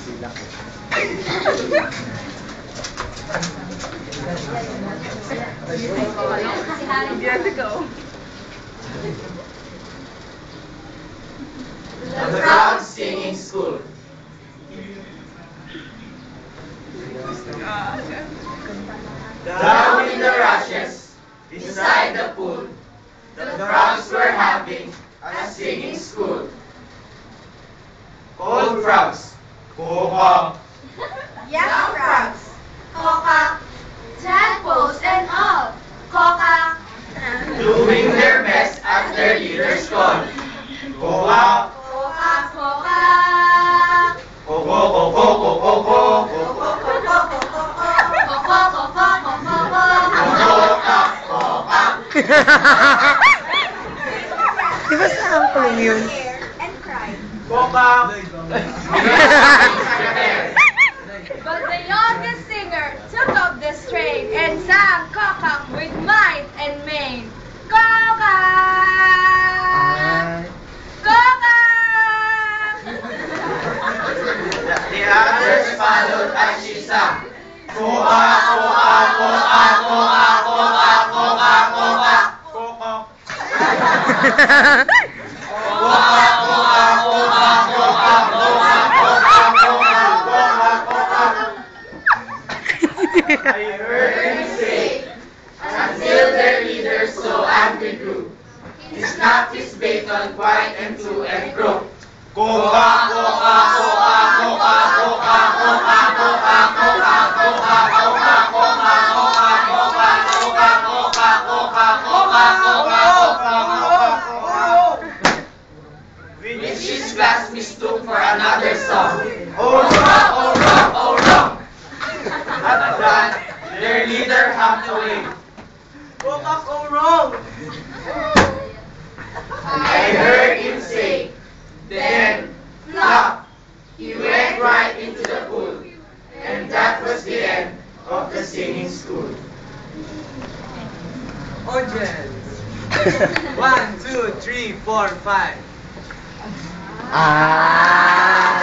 You have to go. The Proud Singing School. Down in the rushes, beside the pool, the frogs were having a singing school. Old frogs, quack. Young frogs, quack, tadpoles and all, quack, Doing their best at their leader's call. Quack, quack, quack, Di ba sa angklong yun? and cried. But the youngest singer took up the strain and sang Kokak with might and main. Kokak! Kokak! The others followed as she sang. Quack, quack, quack, quack, quack, quack, quack, quack. I heard him say, until their leader so angry grew, he snapped his baton quite and two and croaked. Quack, quack, quack, quack, quack, quack, quack, quack, quack, quack, which his classmates took for another song. Oh wrong, oh wrong, oh wrong. At that, their leader hopped away. Oh wrong. I heard him say, then, flop, he went right into the pool. And that was the end of the singing school. Audience. 1, 2, 3, 4, 5. Ah!